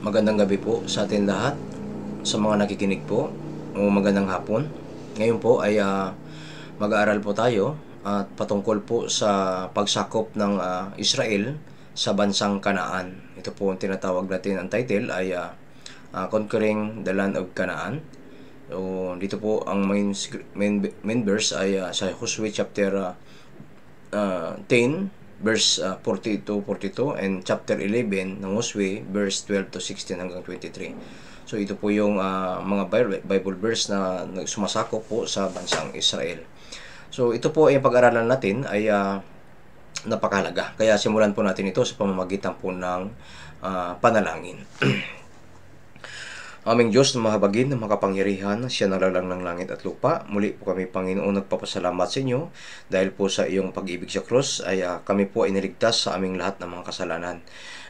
Magandang gabi po sa atin lahat, sa mga nakikinig po, o magandang hapon. Ngayon po ay mag-aaral po tayo at patungkol po sa pagsakop ng Israel sa bansang Kanaan. Ito po ang tinatawag natin, ang title ay Conquering the Land of Canaan. So, dito po ang main verse ay sa Joshua chapter 10 verse 42 and chapter 11 ng Joshua verse 12 to 16 hanggang 23. So ito po yung mga Bible verse na sumasakop po sa bansang Israel. So ito po ay pag-aralan natin ay napakahalaga. Kaya simulan po natin ito sa pamamagitan po ng panalangin. Aming Diyos na mahabagin na makapangyarihan, siya naglalang ng langit at lupa. Muli po kami, Panginoon, nagpapasalamat sa inyo dahil po sa iyong pag-ibig sa krus ay kami po ay niligtas sa aming lahat ng mga kasalanan.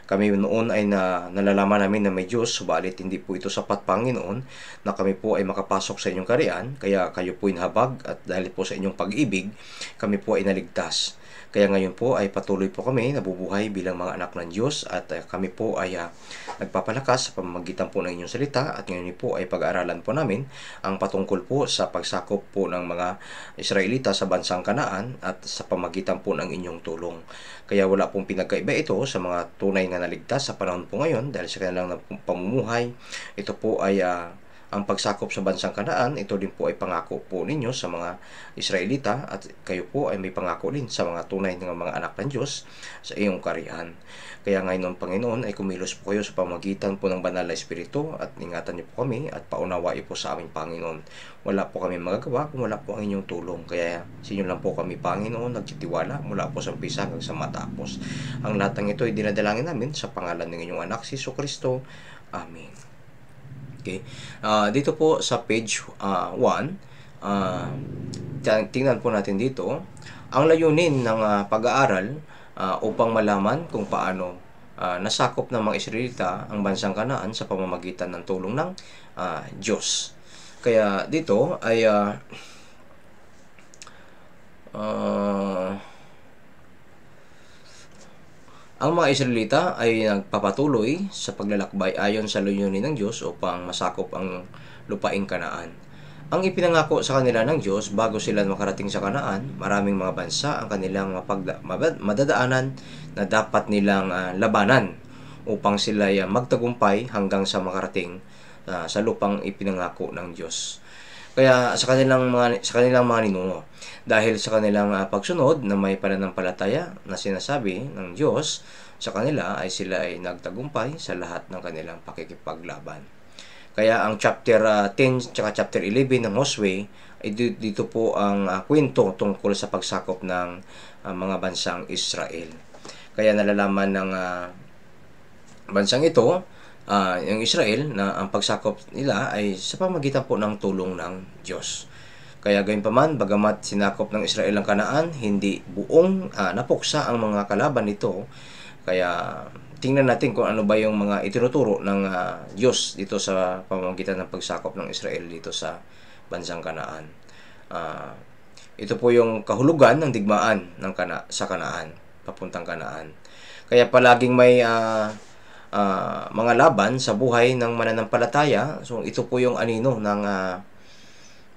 Kami noon ay nalalaman namin na may Diyos, subalit hindi po ito sapat, Panginoon, na kami po ay makapasok sa inyong kaharian, kaya kayo po ay nahabag at dahil po sa inyong pag-ibig, kami po ay naligtas. Kaya ngayon po ay patuloy po kami nabubuhay bilang mga anak ng Diyos at kami po ay nagpapalakas sa pamamagitan po ng inyong salita at ngayon po ay pag-aaralan po namin ang patungkol po sa pagsakop po ng mga Israelita sa bansang Kanaan at sa pamamagitan po ng inyong tulong. Kaya wala pong pinagkaiba ito sa mga tunay na naligtas sa panahon po ngayon dahil sa kanilang pamumuhay. Ito po ay ang pagsakop sa bansang Kanaan, ito din po ay pangako po ninyo sa mga Israelita at kayo po ay may pangako din sa mga tunay ng mga anak ng Diyos sa iyong kaharian. Kaya ngayon, Panginoon, ay kumilos po kayo sa pamamagitan po ng banal na Espiritu at ingatan niyo po kami at paunawain po sa aming Panginoon. Wala po kami magagawa kung wala po ang inyong tulong. Kaya sa inyo lang po kami, Panginoon, nagtitiwala mula po sa umpisa hanggang sa matapos. Ang lahat ng ito ay dinadalangin namin sa pangalan ng inyong anak, si Jesucristo. Amen. Okay. Dito po sa page 1, tingnan po natin dito ang layunin ng pag-aaral upang malaman kung paano nasakop ng mga Israelita ang bansang Kanaan sa pamamagitan ng tulong ng Diyos. Kaya dito ay ang mga Israelita ay nagpapatuloy sa paglalakbay ayon sa layunin ng Diyos upang masakop ang lupaing Kanaan. Ang ipinangako sa kanila ng Diyos bago sila makarating sa Kanaan, maraming mga bansa ang kanilang madadaanan na dapat nilang labanan upang sila magtagumpay hanggang sa makarating sa lupang ipinangako ng Diyos. Kaya sa kanilang mga ninuno, dahil sa kanilang pagsunod na may pananampalataya na sinasabi ng Diyos sa kanila ay sila ay nagtagumpay sa lahat ng kanilang pakikipaglaban. Kaya ang chapter 10 at chapter 11 ng Joshua ay dito po ang kwento tungkol sa pagsakop ng mga bansang Israel. Kaya nalalaman ng bansang ito, yung Israel, na ang pagsakop nila ay sa pamagitan po ng tulong ng Diyos. Kaya gayunpaman, bagamat sinakop ng Israel ang Kanaan, hindi buong napuksa ang mga kalaban nito. Kaya tingnan natin kung ano ba yung mga itinuturo ng Diyos dito sa pamamagitan ng pagsakop ng Israel dito sa bansang Kanaan. Ito po yung kahulugan ng digmaan sa Kanaan, papuntang Kanaan. Kaya palaging may mga laban sa buhay ng mananampalataya. So ito po yung anino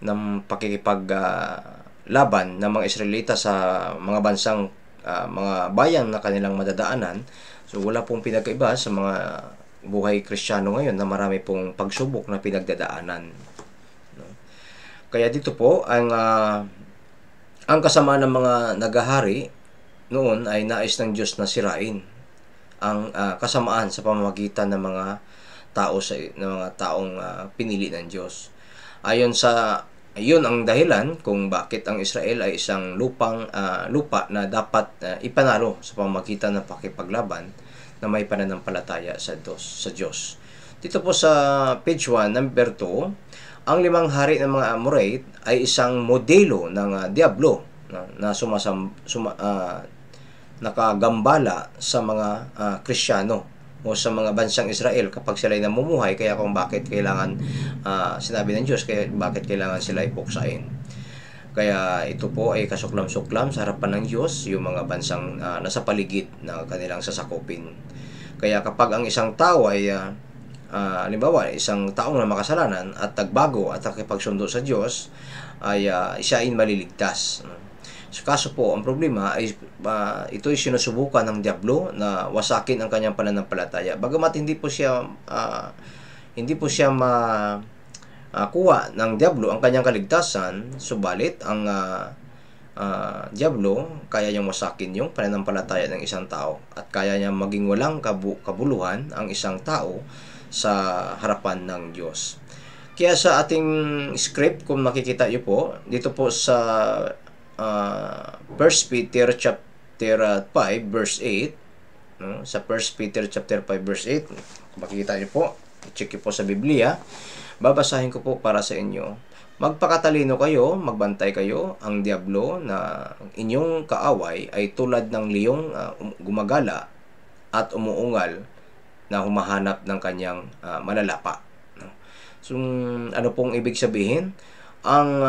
ng pakikipaglaban ng mga Israelita sa mga bansang mga bayan na kanilang madadaanan. So wala pong pinagkaiba sa mga buhay Kristiyano ngayon na marami pong pagsubok na pinagdadaanan. Kaya dito po ang kasama ng mga nagahari noon ay nais ng Diyos na sirain ang kasamaan sa pamamagitan ng mga taong pinili ng Diyos. Ayun ang dahilan kung bakit ang Israel ay isang lupa na dapat ipanalo sa pamamagitan ng pakipaglaban na may pananampalataya sa Diyos. Dito po sa page 1, number 2, ang 5 hari ng mga Amorite ay isang modelo ng diablo na nakagambala sa mga Kristiyano o sa mga bansang Israel kapag sila ay namumuhay. Kaya kung bakit kailangan sinabi ng Diyos, bakit kailangan sila ipuksain. Kaya ito po ay kasuklam-suklam sa harapan ng Diyos yung mga bansang nasa paligid na kanilang sasakupin. Kaya kapag ang isang tao ay halimbawa, isang taong na makasalanan at nagbago at nakipagsundo sa Diyos, ay siya ay maliligtas. So, kaso po, ang problema ay ito'y sinusubukan ng diablo na wasakin ang kanyang pananampalataya. Bagamat hindi po siya kuha ng diablo ang kanyang kaligtasan, subalit ang diablo kaya niyang wasakin yung pananampalataya ng isang tao at kaya niya maging walang kabuluhan ang isang tao sa harapan ng Diyos. Kaya sa ating script, kung makikita niyo po, dito po sa 1 Peter chapter 5 verse 8, no? Sa 1 Peter chapter 5 verse 8, makikita niyo po, i-check niyo po sa Biblia. Babasahin ko po para sa inyo. Magpakatalino kayo, magbantay kayo, ang diablo na inyong kaaway ay tulad ng liyong gumagala at umuungal na humahanap ng kanyang malalapa. So, ano pong ibig sabihin? Ang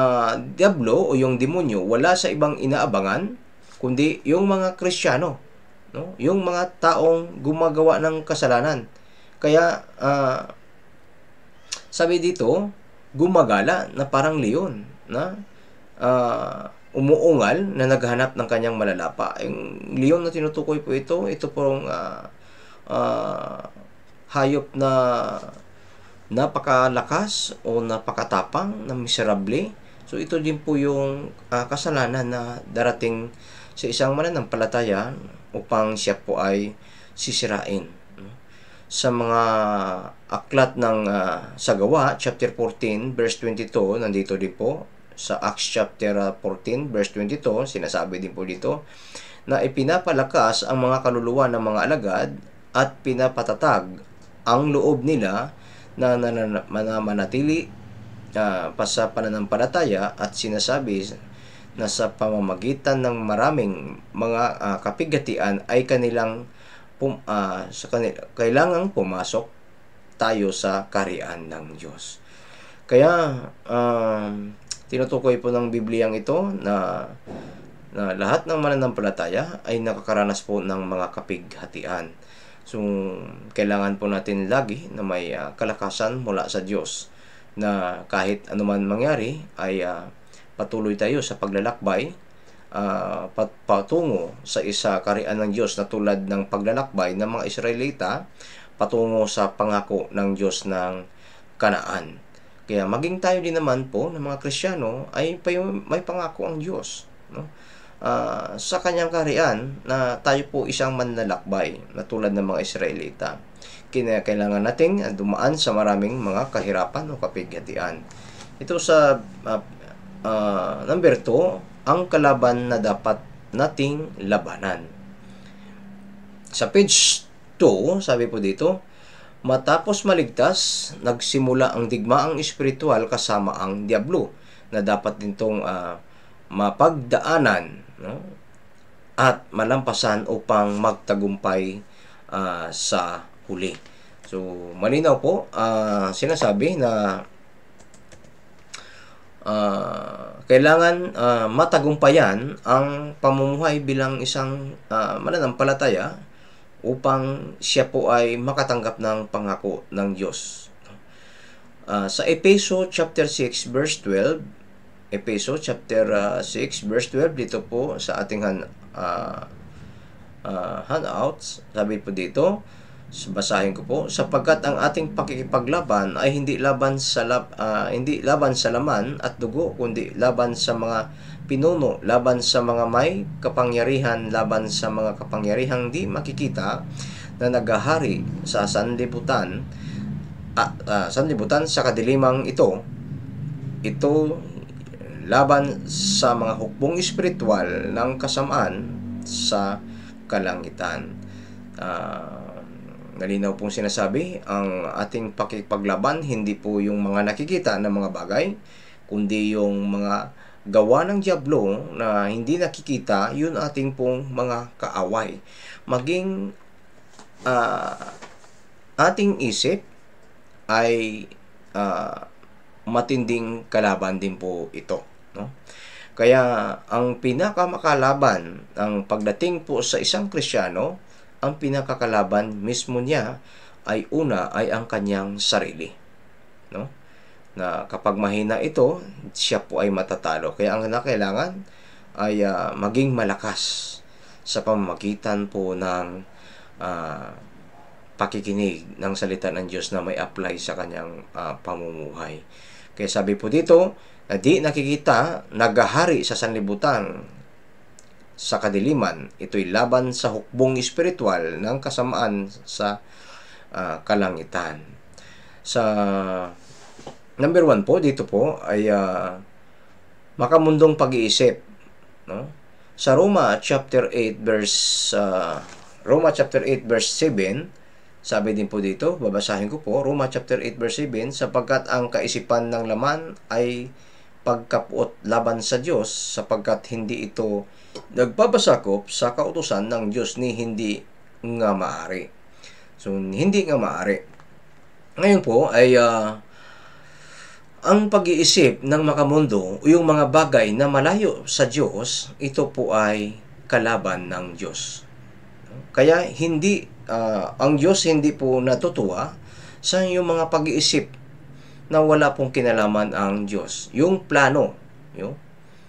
diablo o yung demonyo wala sa ibang inaabangan kundi yung mga Kristiyano, no? Yung mga taong gumagawa ng kasalanan. Kaya sabi dito, gumagala na parang leon, na umuungal na naghahanap ng kanyang malalapa. Yung leon na tinutukoy po ito pong hayop na napakalakas o napakatapang, na miserable. So ito din po yung kasalanan na darating sa isang mananampalataya upang siya po ay sisirain. Sa mga aklat ng Sagawa, chapter 14, verse 22, nandito din po. Sa Acts chapter 14, verse 22, sinasabi din po dito, na ipinapalakas ang mga kaluluwa ng mga alagad at pinapatatag ang loob nila na mananatili pa sa pananampalataya, at sinasabi na sa pamamagitan ng maraming mga kapigatian ay kailangang pumasok tayo sa kaharian ng Diyos. Kaya tinutukoy po ng Bibliang ito na lahat ng mananampalataya ay nakakaranas po ng mga kapighatian. So, kailangan po natin lagi na may kalakasan mula sa Diyos, na kahit anuman mangyari ay patuloy tayo sa paglalakbay patungo sa kaharian ng Diyos, na tulad ng paglalakbay ng mga Israelita patungo sa pangako ng Diyos ng Kanaan. Kaya maging tayo din naman po ng mga Kristiyano ay may pangako ang Diyos, no? Sa kanyang kaharian, na tayo po isang manlalakbay na tulad ng mga Israelita. Kailangan nating dumaan sa maraming mga kahirapan o kapighatian. Ito sa number 2, ang kalaban na dapat nating labanan. Sa page 2, sabi po dito, matapos maligtas, nagsimula ang digmaang espiritual kasama ang diablo, na dapat nitong mapagdaanan, no? At malampasan upang magtagumpay sa huli. So, malinaw po, sinasabi na kailangan matagumpayan ang pamumuhay bilang isang mananampalataya upang siya po ay makatanggap ng pangako ng Diyos. Sa Efeso chapter 6 verse 12, Efeso chapter 6 verse 12, dito po sa ating handouts, sabi po dito, basahin ko po, sapagkat ang ating pakikipaglaban ay hindi laban sa laman at dugo, kundi laban sa mga pinuno, laban sa mga may kapangyarihan, laban sa mga kapangyarihang di makikita na naghahari sa sanlibutan sa kadilimang ito laban sa mga hukbong espiritual ng kasamaan sa kalangitan. Nalinaw pong sinasabi, ang ating pakikipaglaban hindi po yung mga nakikita na mga bagay, kundi yung mga gawa ng diablo na hindi nakikita, yun ating pong mga kaaway. Maging ating isip ay matinding kalaban din po ito, no? Kaya ang pinakamakalaban ang pagdating po sa isang Kristiyano, ang pinakakalaban mismo niya ay una ay ang kanyang sarili, no? Na kapag mahina ito, siya po ay matatalo. Kaya ang kailangan ay maging malakas sa pamamagitan po ng pakikinig ng salita ng Diyos na may apply sa kanyang pamumuhay. Kaya sabi po dito, na di nakikita, naghahari sa sanlibutan sa kadiliman, ito'y laban sa hukbong espiritual ng kasamaan sa kalangitan. Sa number 1 po, dito po ay makamundong pag-iisip, no? Sa Roma chapter 8 verse 7, sabi din po dito, babasahin ko po, Roma chapter 8 verse 7, sapagkat ang kaisipan ng laman ay pagkapuot laban sa Diyos, sapagkat hindi ito nagpapasakop sa kautusan ng Diyos ni hindi nga maaari. So, hindi nga maaari. Ngayon po ay ang pag-iisip ng makamundo o yung mga bagay na malayo sa Diyos, ito po ay kalaban ng Diyos. Kaya hindi ang Diyos hindi po natutuwa sa yung mga pag-iisip na wala pong kinalaman ang Diyos. Yung plano,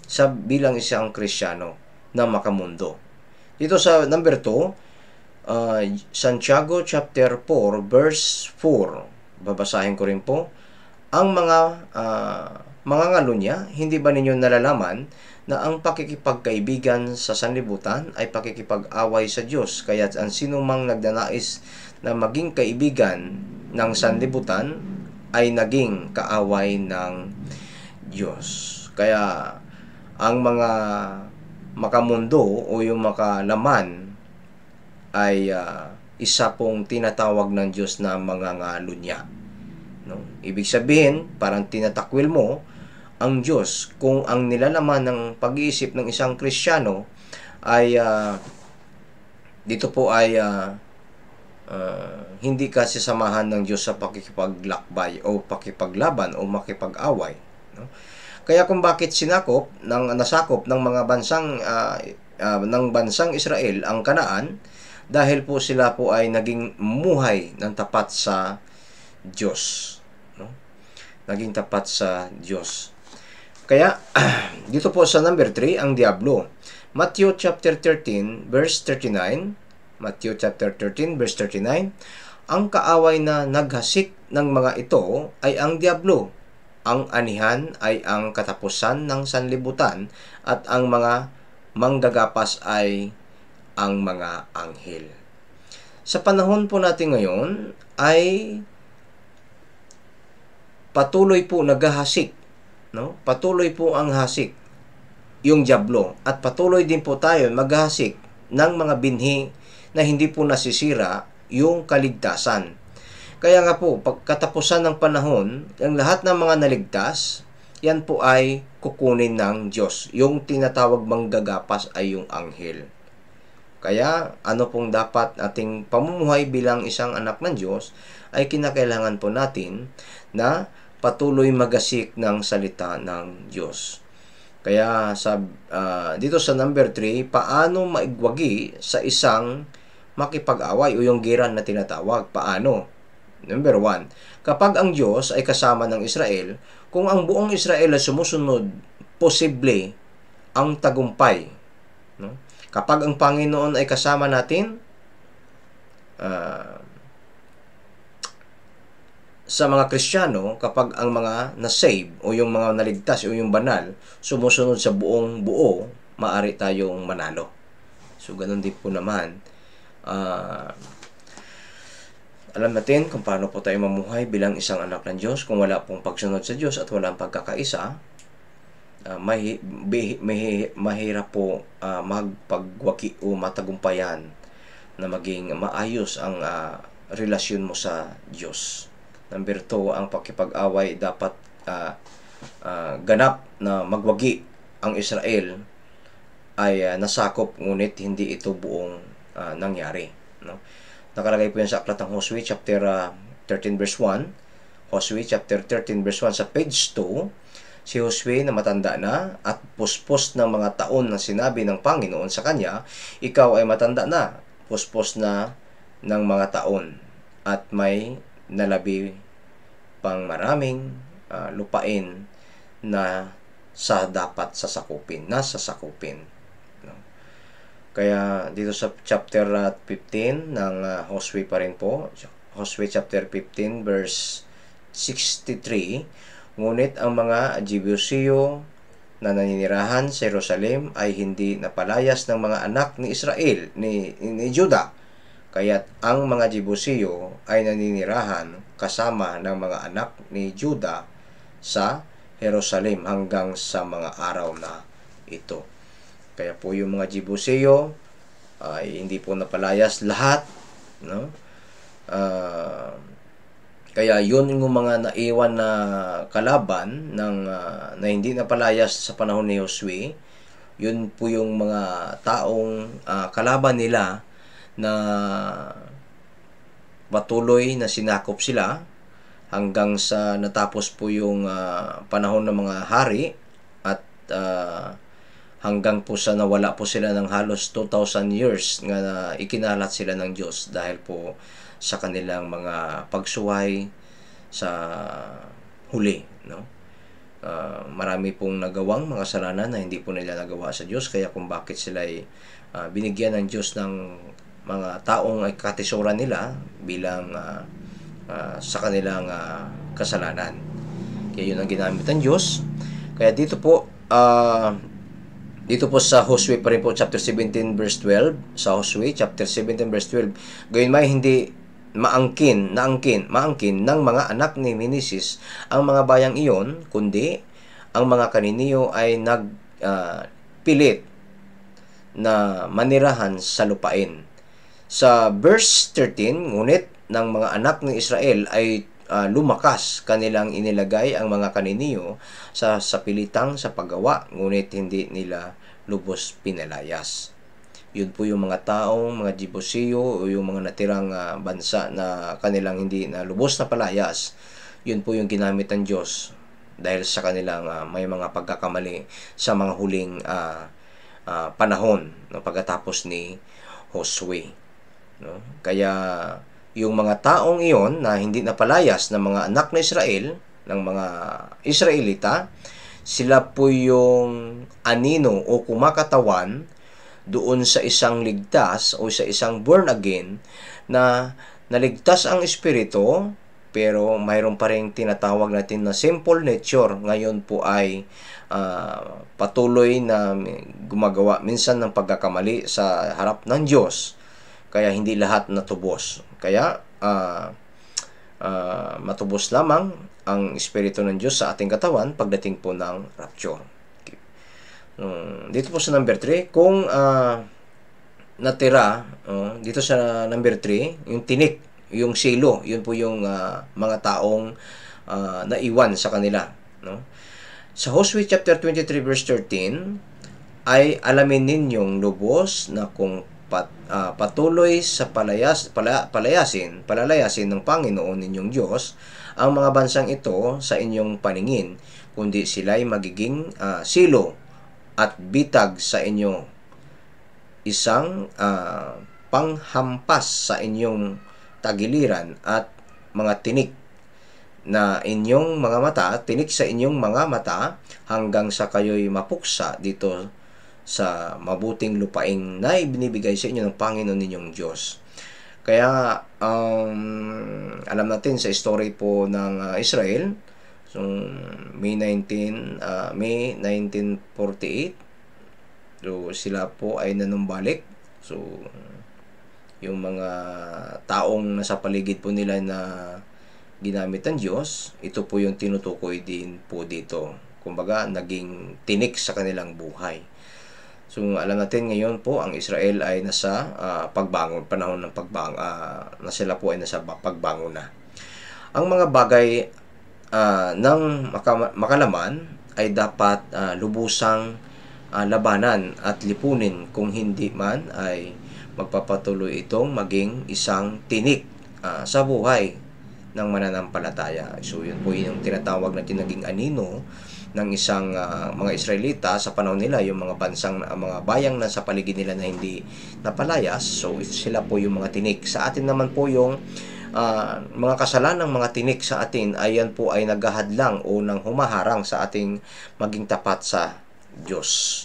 sa bilang isang Kristiyano na makamundo. Dito sa number 2, Santiago chapter 4 verse 4. Babasahin ko rin po. Ang mga ngalo niya, hindi ba ninyo nalalaman na ang pakikipagkaibigan sa sanlibutan ay pakikipag-away sa Diyos? Kaya ang sinumang nagnanais na maging kaibigan ng sanlibutan ay naging kaaway ng Diyos. Kaya ang mga makamundo o yung makalaman ay isa pong tinatawag ng Diyos na mga ngalo niya. No? Ibig sabihin, parang tinatakwil mo ang Diyos kung ang nilalaman ng pag-iisip ng isang Kristiyano ay dito po ay hindi kasi samahan ng Diyos sa pakikipaglakbay o pakipaglaban o makipag-away, no? Kaya kung bakit nasakop ng mga bansang ng bansang Israel ang Kanaan, dahil po sila po ay naging muhay ng tapat sa Diyos, no? Naging tapat sa Diyos. Kaya dito po sa number 3 ang diablo. Matthew chapter 13 verse 39. Matthew chapter 13 verse 39. Ang kaaway na naghasik ng mga ito ay ang diablo. Ang anihan ay ang katapusan ng sanlibutan at ang mga manggagapas ay ang mga anghel. Sa panahon po natin ngayon ay patuloy po naghahasik, no? Patuloy po ang hasik yung diablo at patuloy din po tayo maghahasik ng mga binhi na hindi po nasisira yung kaligtasan. Kaya nga po, pagkatapusan ng panahon, ang lahat ng mga naligtas, yan po ay kukunin ng Diyos. Yung tinatawag manggagapas ay yung anghel. Kaya, ano pong dapat ating pamumuhay bilang isang anak ng Diyos, ay kinakailangan po natin na patuloy magasik ng salita ng Diyos. Kaya, dito sa number 3, paano maigwagi sa isang makipag-away o yung giran na tinatawag? Paano? Number 1, kapag ang Diyos ay kasama ng Israel, kung ang buong Israel ay sumusunod, posible ang tagumpay, no? Kapag ang Panginoon ay kasama natin, sa mga Kristiyano, kapag ang mga na-save o yung mga naligtas o yung banal, sumusunod sa buong buo, maaari tayong manalo. So, ganun din po naman. Alam natin kung paano po tayo mamuhay bilang isang anak ng Diyos. Kung wala pong pagsunod sa Diyos at wala pang pagkakaisa, mahirap po magpagwaki o matagumpayan na maging maayos ang relasyon mo sa Diyos. Number 2, ang pakipag-away dapat ganap na magwagi ang Israel ay nasakop, ngunit hindi ito buong nangyari, no? Nakalagay po yan sa aklat ng Josue chapter 13 verse 1. Josue chapter 13 verse 1 sa page 2. Si Josue na matanda na at puspos ng mga taon na sinabi ng Panginoon sa kanya, ikaw ay matanda na, puspos na ng mga taon at may nalabi pang maraming lupain na dapat nasasakupin. No? Kaya dito sa chapter 15 ng Josue pa rin po, Josue chapter 15 verse 63, ngunit ang mga Jebusiyo na naninirahan sa Jerusalem ay hindi napalayas ng mga anak ni Israel, ni Juda. Kaya't ang mga Jebusiyo ay naninirahan kasama ng mga anak ni Juda sa Jerusalem hanggang sa mga araw na ito. Kaya po yung mga Jebusiyo ay hindi po napalayas lahat, no? Kaya yun yung mga naiwan na kalaban na hindi napalayas sa panahon ni Josue. Yun po yung mga taong kalaban nila na patuloy na sinakop sila hanggang sa natapos po yung panahon ng mga hari at hanggang po sa nawala po sila ng halos 2,000 years nga ikinalat sila ng Diyos dahil po sa kanilang mga pagsuway sa huli, no? Marami pong nagawang mga kasalanan na hindi po nila nagawa sa Diyos, kaya kung bakit sila ay binigyan ng Diyos ng mga taong ay katisuran nila bilang sa kanilang kasalanan. Kaya yun ang ginamit ng Diyos. Kaya dito po sa Josue pa rin po, chapter 17 verse 12, sa Josue chapter 17 verse 12, gayon may hindi maangkin ng mga anak ni Meneses ang mga bayang iyon, kundi ang mga kaniniyo ay nagpilit na manirahan sa lupain. Sa verse 13, ngunit ng mga anak ni Israel ay lumakas, kanilang inilagay ang mga kaniniyo sa pilitang sa paggawa, ngunit hindi nila lubos pinalayas. Yun po yung mga taong, mga Jebusiyo o yung mga natirang bansa na kanilang hindi na lubos na palayas. Yun po yung ginamit ng Diyos dahil sa kanilang may mga pagkakamali sa mga huling panahon no, pagkatapos ni Josue. No? Kaya yung mga taong iyon na hindi napalayas ng mga anak na Israel, ng mga Israelita, sila po yung anino o kumakatawan doon sa isang ligtas o sa isang born again na naligtas ang espiritu pero mayroon pa rin tinatawag natin na simple nature. Ngayon po ay patuloy na gumagawa minsan ng pagkakamali sa harap ng Diyos. Kaya hindi lahat natubos. Kaya matubos lamang ang espiritu ng Diyos sa ating katawan pagdating po ng rapture. Dito po sa number 3, kung natira dito sa number 3, yung tinik, yung silo, yun po yung mga taong naiwan sa kanila, no? Sa Josue chapter 23 verse 13 ay alamin ninyong lubos na kung patuloy sa palalayasin ng Panginoon ninyong Diyos ang mga bansang ito sa inyong paningin, kundi sila'y magiging silo at bitag sa inyo, isang panghampas sa inyong tagiliran at mga tinik na inyong mga mata, tinik sa inyong mga mata hanggang sa kayo'y mapuksa dito sa mabuting lupaing na ibinibigay sa inyo ng Panginoon ninyong Diyos. Kaya alam natin sa story po ng Israel, so May 1948, so sila po ay nanumbalik. So yung mga taong nasa paligid po nila na ginamit ng Diyos, ito po yung tinutukoy din po dito. Kumbaga, naging tinik sa kanilang buhay. So alam natin ngayon po ang Israel ay nasa pagbangon, panahon ng pagbangon, na sila po ay nasa pagbangon na. Ang mga bagay ng makalaman ay dapat lubusang labanan at lipunin, kung hindi man ay magpapatuloy itong maging isang tinik sa buhay ng mananampalataya. So yun po yung tinatawag na naging anino ng isang mga Israelita sa panahon nila, yung mga bansang mga bayang na sa paligid nila na hindi napalayas. So sila po yung mga tinik. Sa atin naman po yung mga kasalanang mga tinik sa atin, ayan po ay naghahadlang o nang humaharang sa ating maging tapat sa Diyos.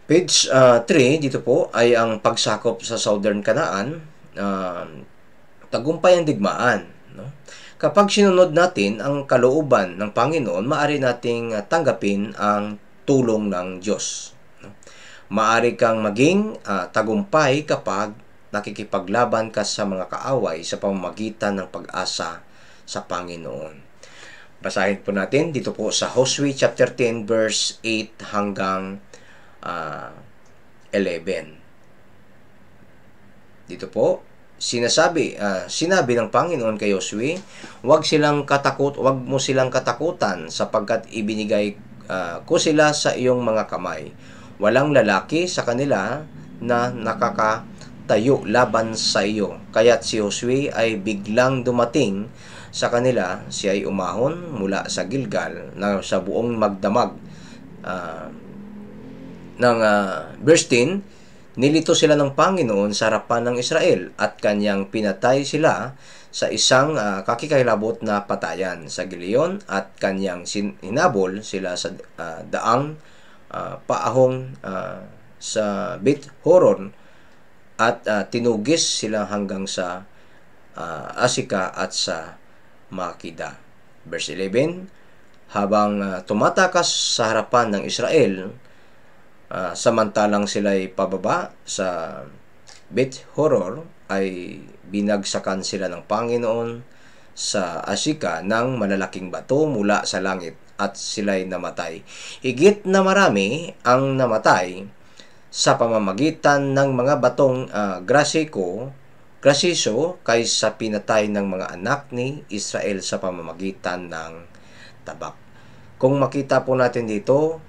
Page 3, dito po ay ang pagsakop sa Southern Canaan. Tagumpay ang digmaan. No? Kapag sinunod natin ang kalooban ng Panginoon, maaari nating tanggapin ang tulong ng Diyos. No? Maaari kang maging tagumpay kapag nakikipaglaban ka sa mga kaaway sa pamamagitan ng pag-asa sa Panginoon. Basahin po natin dito po sa Hosea chapter 10 verse 8 hanggang 11. Dito po, sinabi ng Panginoon kay Josue, huwag mo silang katakutan sapagkat ibinigay ko sila sa iyong mga kamay. Walang lalaki sa kanila na nakakatayo laban sa iyo. Kaya't si Josue ay biglang dumating sa kanila, siya ay umahon mula sa Gilgal na sa buong magdamag ng verse 10, nilito sila ng Panginoon sa harapan ng Israel at kanyang pinatay sila sa isang kakikilabot na patayan sa Gileon at kanyang hinabol sila sa daang paahong sa Beth Horon at tinugis sila hanggang sa Asika at sa Makida. Verse 11, habang tumatakas sa harapan ng Israel, samantalang sila'y pababa sa Beth Horor, ay binagsakan sila ng Panginoon sa Asika ng malalaking bato mula sa langit at sila'y namatay. Higit na marami ang namatay sa pamamagitan ng mga batong grasiso kaysa pinatay ng mga anak ni Israel sa pamamagitan ng tabak. Kung makita po natin dito,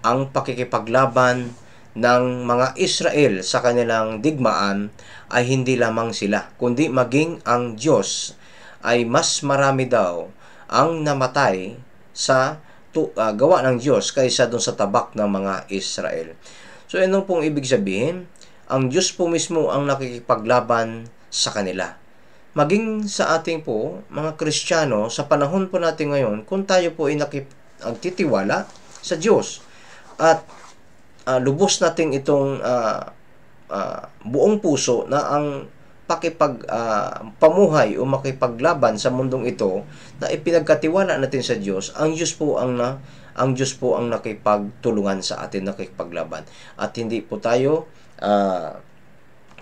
ang pakikipaglaban ng mga Israel sa kanilang digmaan ay hindi lamang sila, kundi maging ang Diyos ay mas marami daw ang namatay sa gawa ng Diyos kaysa dun sa tabak ng mga Israel. So, ano pong ibig sabihin? Ang Diyos po mismo ang nakikipaglaban sa kanila. Maging sa ating po, mga Kristiyano, sa panahon po natin ngayon, kung tayo po ay nagtitiwala sa Diyos, at lubos natin itong buong puso na ang pamuhay o makipaglaban sa mundong ito na ipinagkatiwala natin sa Diyos, ang Diyos po ang nakipagtulungan sa atin, nakipaglaban. At hindi po tayo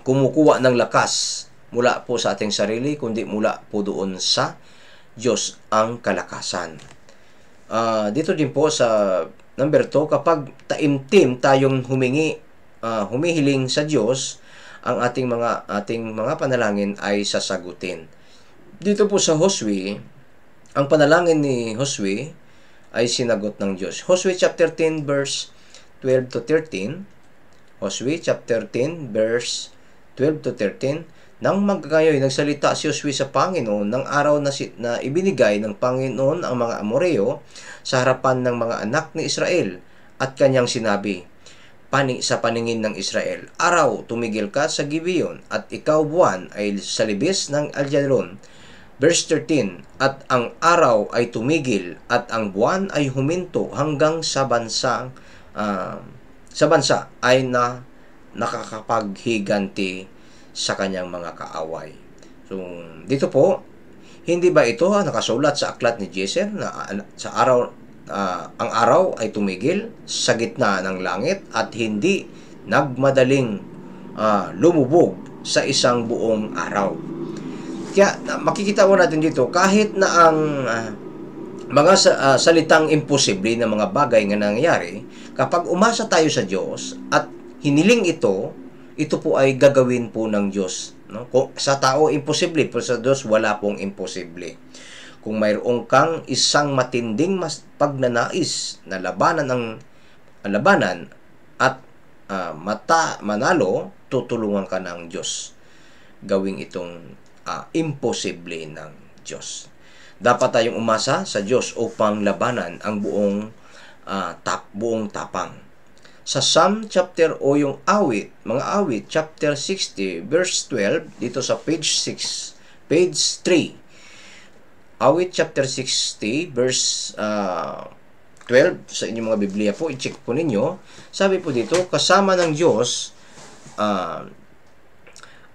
kumukuha ng lakas mula po sa ating sarili, kundi mula po doon sa Diyos ang kalakasan. Dito din po sa number 2, kapag taimtim tayong humihiling sa Diyos, ang ating mga panalangin ay sasagutin. Dito po sa Josue, ang panalangin ni Josue ay sinagot ng Diyos. Josue chapter 10 verse 12 to 13. Josue chapter 10 verse 12 to 13. Nang magkayoy, nagsalita si Josue sa Panginoon ng araw na ibinigay ng Panginoon ang mga Amoreo sa harapan ng mga anak ni Israel, at kanyang sinabi sa paningin ng Israel, araw, tumigil ka sa Gibeon, at ikaw, buwan, ay sa libis ng Ajalon. Verse 13, at ang araw ay tumigil at ang buwan ay huminto hanggang sa bansa ay nakakapaghiganti sa kanyang mga kaaway. So, dito po, hindi ba ito nakasulat sa aklat ni Jeser na sa ang araw ay tumigil sa gitna ng langit at hindi nagmadaling lumubog sa isang buong araw. Kaya makikita mo natin dito, kahit na ang mga salitang imposible na mga bagay nga nangyayari, kapag umasa tayo sa Diyos at hiniling ito po ay gagawin po ng Diyos. No? Kung sa tao imposible, pero sa Diyos wala pong imposible. Kung mayroong kang isang matinding pagnanais na labanan at manalo, tutulungan ka ng Diyos gawing itong imposible ng Diyos. Dapat tayong umasa sa Diyos upang labanan ang buong tapang. Sa Psalm chapter mga awit chapter 60 verse 12, dito sa page 6 page 3. Awit chapter 60 verse 12 sa inyong mga Biblia po, i-check po ninyo. Sabi po dito, kasama ng Diyos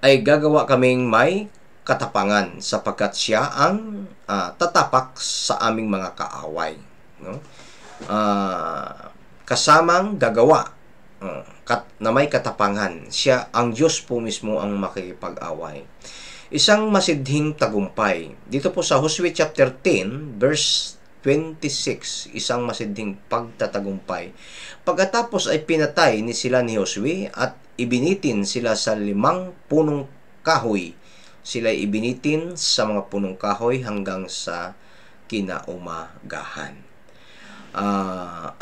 ay gagawa kaming may katapangan sapagkat siya ang tatapak sa aming mga kaaway. No? Kasamang gagawa na may katapangan. Siya, ang Diyos po mismo ang makikipag-away. Isang masidhing tagumpay. Dito po sa Josue chapter 10, verse 26, isang masidhing pagtatagumpay. Pagkatapos ay pinatay ni sila ni Josue at ibinitin sila sa 5 punong kahoy. Sila ibinitin sa mga punong kahoy hanggang sa kinaumagahan.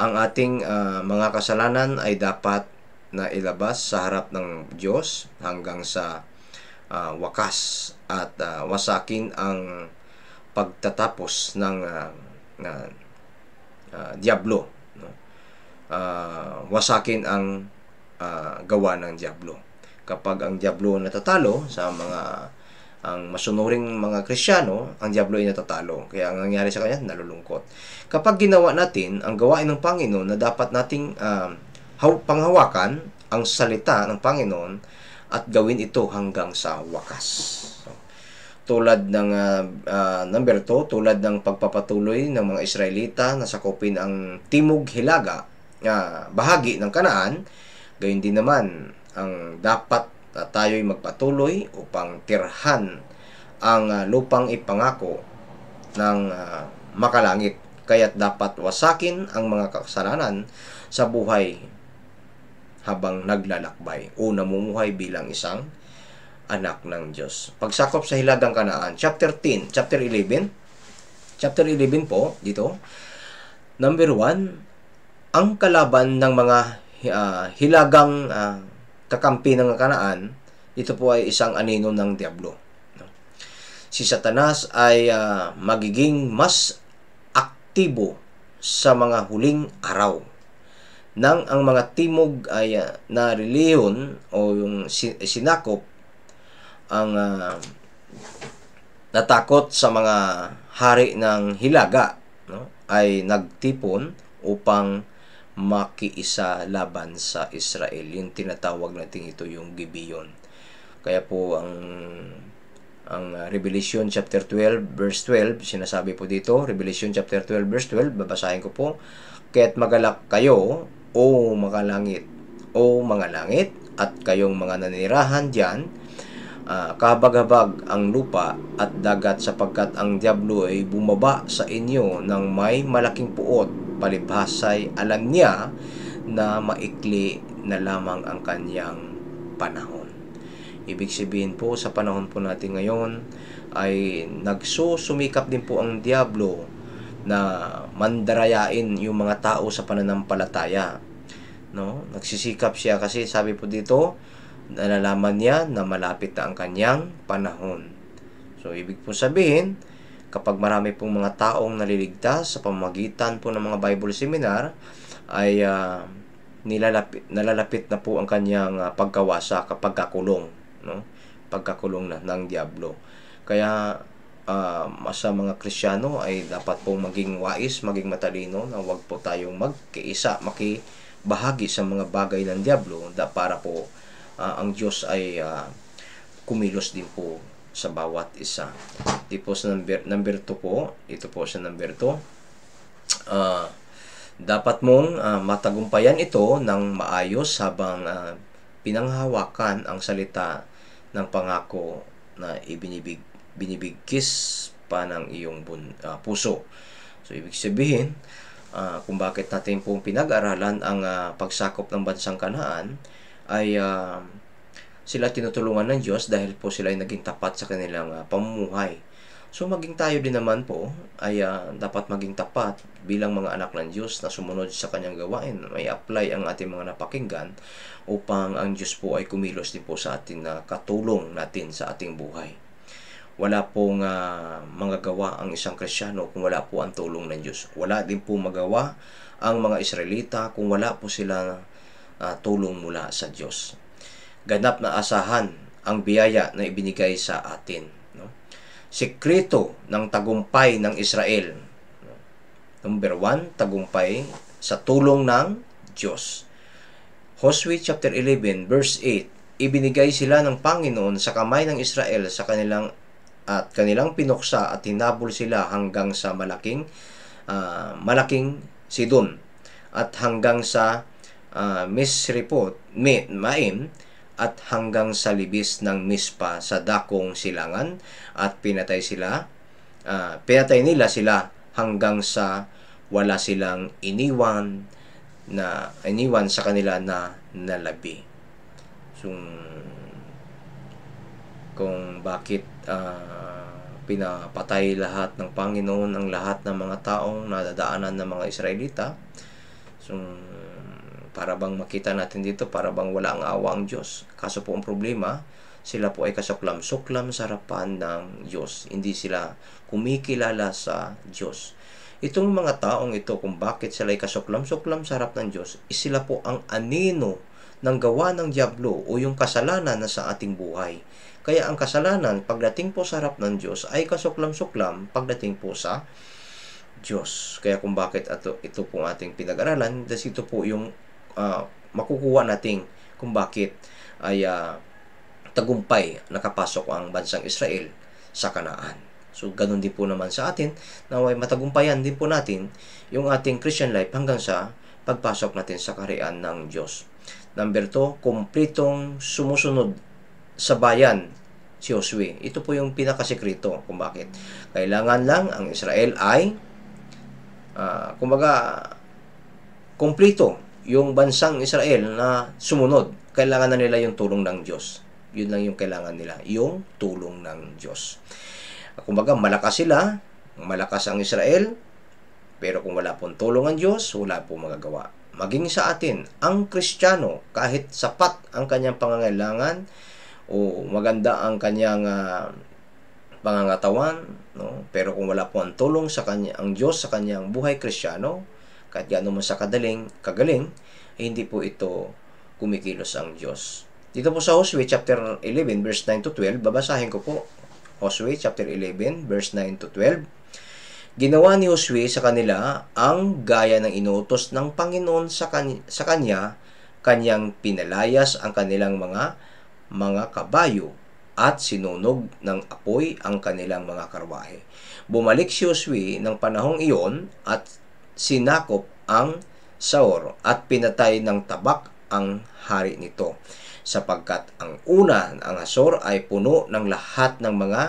Ang ating mga kasalanan ay dapat na ilabas sa harap ng Diyos hanggang sa wakas at wasakin ang pagtatapos ng Diablo. No? Wasakin ang gawa ng Diablo. Kapag ang Diablo natatalo sa ang masunuring mga Kristiyano, ang Diablo ay natatalo. Kaya ang nangyari sa kanya, nalulungkot. Kapag ginawa natin ang gawain ng Panginoon na dapat nating panghawakan ang salita ng Panginoon at gawin ito hanggang sa wakas. So, tulad ng number 2, tulad ng pagpapatuloy ng mga Israelita na sakupin ang Timog Hilaga, bahagi ng Kanaan, gayon din naman ang dapat tayo'y magpatuloy upang tirhan ang lupang ipangako ng makalangit. Kaya't dapat wasakin ang mga kasalanan sa buhay habang naglalakbay o namumuhay bilang isang anak ng Diyos. Pagsakop sa Hilagang Kanaan, chapter 11 po, dito, number 1, ang kalaban ng mga hilagang kakampi ng Kanaan, ito po ay isang anino ng Diablo. Si Satanas ay magiging mas aktibo sa mga huling araw nang ang mga timog ay na reliyon o yung sinakop ang natakot sa mga hari ng Hilaga, no? Ay nagtipon upang makiisa laban sa Israel. Yung tinatawag natin ito yung Gibeon. Kaya po ang Revelation chapter 12 verse 12, sinasabi po dito, Revelation chapter 12 verse 12, babasahin ko po, kaya't magalak kayo o makalangit o mga langit at kayong mga nanirahan diyan, kahabag-habag ang lupa at dagat sapagkat ang Diablo ay bumaba sa inyo ng may malaking puot, palibhasay alam niya na maikli na lamang ang kanyang panahon. Ibig sabihin po, sa panahon po natin ngayon ay nagsusumikap din po ang Diablo na mandarayain yung mga tao sa pananampalataya. No? Nagsisikap siya kasi sabi po dito, nalalaman niya na malapit na ang kanyang panahon. So, ibig po sabihin, kapag marami pong mga taong naliligtas sa pamamagitan po ng mga Bible seminar, ay nalalapit na po ang kanyang pagkawasa kapag kakulong. No? Pagkakulong na ng Diablo. Kaya, sa mga Kristiyano ay dapat pong maging wais, maging matalino na huwag po tayong magkiisa, makibahagi sa mga bagay ng Diablo para po ang Diyos ay kumilos din po sa bawat isa. Di po sa number 2 po, ito po sa number 2, dapat mong matagumpayan ito ng maayos habang pinanghawakan ang salita ng pangako na binibigkis pa ng iyong puso. So, ibig sabihin, kung bakit natin pong pinag-aralan ang pagsakop ng bansang Kanaan, ay sila tinutulungan ng Diyos dahil po sila ay naging tapat sa kanilang pamumuhay. So, maging tayo din naman po ay dapat maging tapat bilang mga anak ng Diyos na sumunod sa kanyang gawain. May apply ang ating mga napakinggan upang ang Diyos po ay kumilos din po sa atin na katulong natin sa ating buhay. Wala pong magagawa ang isang Kristiyano kung wala po ang tulong ng Diyos. Wala din po magawa ang mga Israelita kung wala po sila tulong mula sa Diyos. Ganap na asahan ang biyaya na ibinigay sa atin. No? sikreto ng tagumpay ng Israel. Number 1, tagumpay sa tulong ng Diyos. Hosea chapter 11 verse 8, ibinigay sila ng Panginoon sa kamay ng Israel sa kanilang pinuksa at hinabol sila hanggang sa malaking Sidon at hanggang sa Misrepot, Maim, at hanggang sa libis ng Mispa sa dakong silangan, at pinatay nila sila hanggang sa wala silang iniwan sa kanila na nalabi. So, kung bakit pinapatay lahat ng Panginoon ang lahat ng mga taong nadadaanan ng mga Israelita. So, para bang makita natin dito, para bang wala ang awa ang Diyos. Kaso po ang problema, sila po ay kasuklam-suklam sa harapan ng Diyos. Hindi sila kumikilala sa Diyos. Itong mga taong ito, kung bakit sila ay kasuklam-suklam sa harap ng Diyos, sila po ang anino ng gawa ng Diablo o yung kasalanan na sa ating buhay. Kaya ang kasalanan pagdating po sa harap ng Diyos ay kasuklam-suklam pagdating po sa Diyos. Kaya kung bakit ito po ating pinag-aralan, dahil ito po yung makukuha natin kung bakit ay tagumpay nakapasok ang bansang Israel sa Kanaan. So, ganun din po naman sa atin, na may matagumpayan din po natin yung ating Christian life hanggang sa pagpasok natin sa kaharian ng Diyos. Number 2, kumpletong sumusunod sa bayan si Josue. Ito po yung pinakasekreto kung bakit. Kailangan lang ang Israel ay kumpleto yung bansang Israel na sumunod. Kailangan na nila yung tulong ng Diyos. Yun lang yung kailangan nila, yung tulong ng Diyos. Kumbaga, malakas sila, malakas ang Israel, pero kung wala pong tulong ang Diyos, wala pong magagawa. Maging sa atin, ang Kristiyano, kahit sapat ang kanyang pangangailangan, o maganda ang kanyang pangangatawan, no? Pero kung wala po ang tulong sa kanya, ang Diyos sa kanyang buhay Kristiyano, kahit gaano man sa kagaling, hindi po ito kumikilos ang Diyos. Dito po sa Hosea chapter 11 verse 9 to 12, babasahin ko po. Hosea chapter 11 verse 9 to 12. Ginawa ni Josue sa kanila ang gaya ng inuutos ng Panginoon sa kanya, kanyang pinalayas ang kanilang mga kabayo at sinunog ng apoy ang kanilang mga karwahe. Bumalik si Josue ng panahong iyon at sinakop ang Saor at pinatay ng tabak ang hari nito, sapagkat ang Hasor ay puno ng lahat ng mga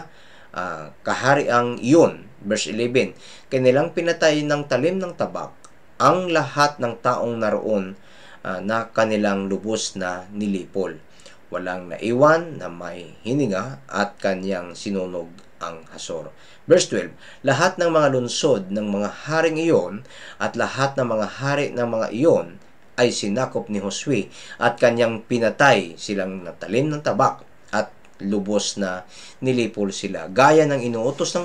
kahariang iyon. Verse 11, kanilang pinatay ng talim ng tabak ang lahat ng taong naroon na kanilang lubos na nilipol. Walang naiwan na may hininga at kanyang sinunog ang Hasor. Verse 12, lahat ng mga lunsod ng mga haring iyon at lahat ng mga hari ng mga iyon ay sinakop ni Josue at kanyang pinatay silang natalim ng tabak at lubos na nilipol sila, gaya ng inuutos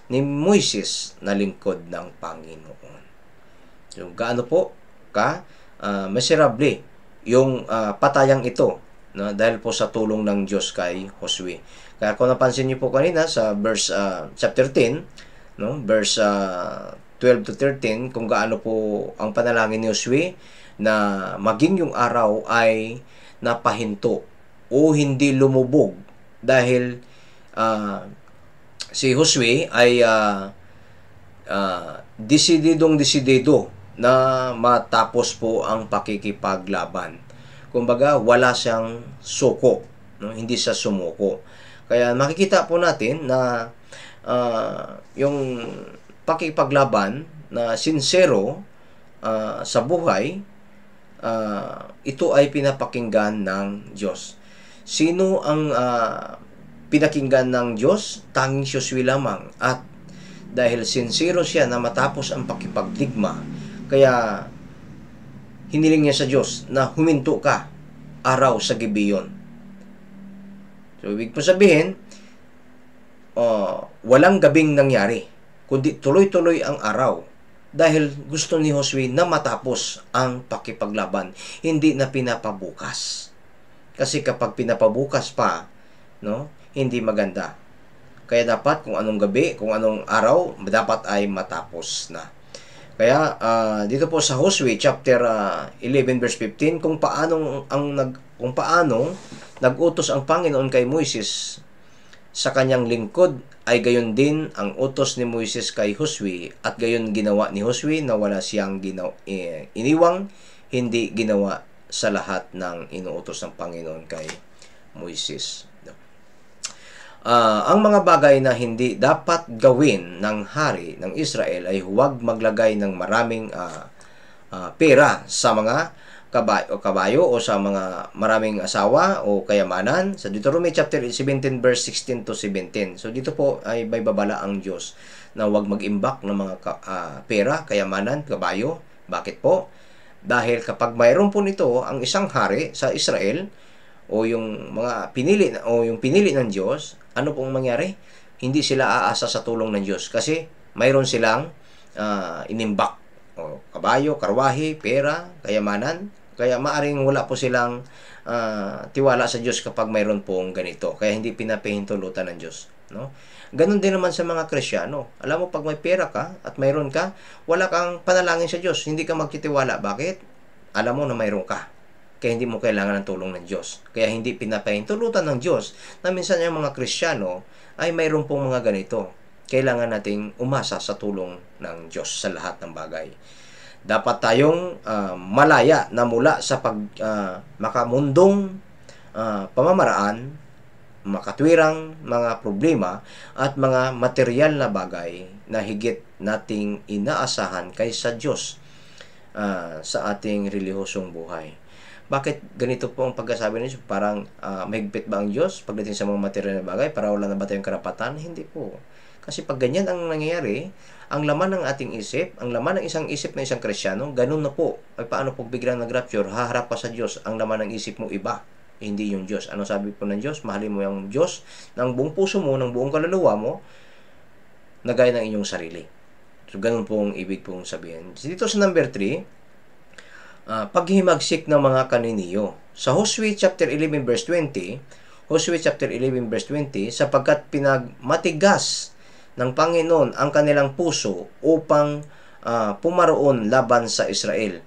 ni Moises na lingkod ng Panginoon. So, gaano po miserable yung patayang ito, no? Dahil po sa tulong ng Diyos kay Josue. Kaya kung napansin niyo po kanina sa verse chapter 10, no? Verse 12 to 13, kung gaano po ang panalangin ni Josue na maging yung araw ay napahinto o hindi lumubog, dahil si Josue ay desididong-desidido na matapos po ang pakikipaglaban. Kumbaga, wala siyang suko, no? Hindi siya sumuko. Kaya makikita po natin na yung pakikipaglaban na sincero sa buhay, ito ay pinapakinggan ng Diyos. Sino ang pinakinggan ng Diyos? Tanging Josue lamang. At dahil sincero siya na matapos ang pakipagdigma, kaya hiniling niya sa Diyos na huminto ka araw sa Gibeon. So, ibig po sabihin, walang gabing nangyari, kundi tuloy-tuloy ang araw, dahil gusto ni Josue na matapos ang pakipaglaban, hindi na pinapabukas. Kasi kapag pinapabukas pa, no, hindi maganda. Kaya dapat kung anong gabi, kung anong araw, dapat ay matapos na. Kaya dito po sa Hosea chapter 11 verse 15 kung paano nag-utos ang Panginoon kay Moises sa kanyang lingkod ay gayon din ang utos ni Moises kay Josue at gayon ginawa ni Josue na wala siyang iniwang hindi ginawa sa lahat ng inuutos ng Panginoon kay Moises. Ang mga bagay na hindi dapat gawin ng hari ng Israel ay huwag maglagay ng maraming pera sa mga kabayo o sa mga maraming asawa o kayamanan. Sa Deuteronomy chapter 17 verse 16 to 17. So dito po ay may babala ang Diyos na huwag mag-imbak ng mga pera, kayamanan, kabayo. Bakit po? Dahil kapag mayroon po nito ang isang hari sa Israel o yung mga pinili ng Diyos, ano pong mangyari? Hindi sila aasa sa tulong ng Diyos kasi mayroon silang inimbak o kabayo, karwahe, pera, kayamanan. Kaya maaring wala po silang tiwala sa Diyos kapag mayroon pong ganito. Kaya hindi pinapahintulutan ng Diyos. No? Ganon din naman sa mga Kristyano. Alam mo, pag may pera ka at mayroon ka, wala kang panalangin sa Diyos. Hindi ka magtitiwala. Bakit? Alam mo na mayroon ka. Kaya hindi mo kailangan ng tulong ng Diyos. Kaya hindi pinapahintulutan ng Diyos na minsan yung mga Kristyano ay mayroon pong mga ganito. Kailangan nating umasa sa tulong ng Diyos sa lahat ng bagay. Dapat tayong malaya na mula sa makamundong pamamaraan, makatwirang mga problema at mga material na bagay na higit nating inaasahan kaysa Diyos sa ating relihosong buhay. Bakit ganito po ang pagkasabi niyo? Parang mahigpit ba ang Diyos pagdating sa mga material na bagay? Para wala na ba tayong karapatan? Hindi po. Kasi pag ganyan ang nangyayari, ang laman ng ating isip, ang laman ng isang isip na isang Kristyano, ganun na po. Ay paano pag biglang nag-rapture, haharap pa sa Diyos, ang laman ng isip mo iba, hindi yung Diyos. Ano sabi po ng Diyos? Mahalin mo yung Diyos ng buong puso mo, ng buong kaluluwa mo, na gaya ng inyong sarili. So, ganun po ang ibig pong sabihin. Dito sa number 3, paghimagsik ng mga kaniniyo. Sa Hosea chapter 11 verse 20, Hosea chapter 11 verse 20, sapagkat pinagmatigas ng Panginoon ang kanilang puso upang pumaroon laban sa Israel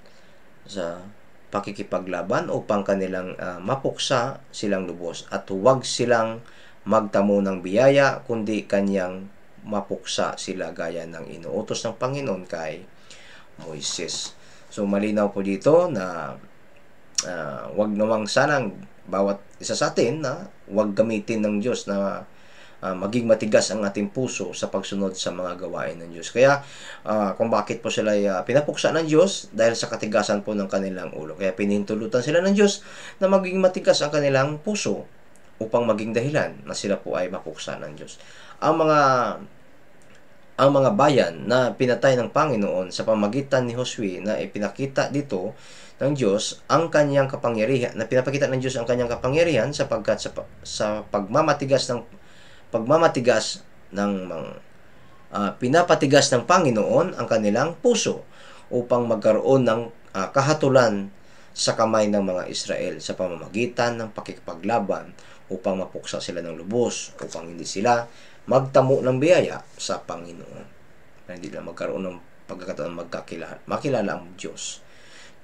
sa pakikipaglaban upang kanilang mapuksa silang lubos at huwag silang magtamo ng biyaya kundi kanyang mapuksa sila gaya ng inuutos ng Panginoon kay Moises. So malinaw po dito na wag namang sanang bawat isa sa atin na wag gamitin ng Diyos na maging matigas ang ating puso sa pagsunod sa mga gawain ng Diyos. Kaya kung bakit po sila pinapuksa ng Diyos dahil sa katigasan po ng kanilang ulo. Kaya pinahintulutan sila ng Diyos na maging matigas ang kanilang puso upang maging dahilan na sila po ay mapuksa ng Diyos. Ang mga bayan na pinatay ng Panginoon sa pamagitan ni Josue na ipinakita dito ng Diyos ang kanyang kapangyarihan, na pinapakita ng Diyos ang kanyang kapangyarihan sapagkat sa pagmamatigas ng pinapatigas ng Panginoon ang kanilang puso upang magkaroon ng kahatulan sa kamay ng mga Israel sa pamamagitan ng pakikipaglaban upang mapuksa sila ng lubos, upang hindi sila magtamo ng biyaya sa Panginoon. Hindi lang magkaroon ng pagkakataon makilala ang Diyos.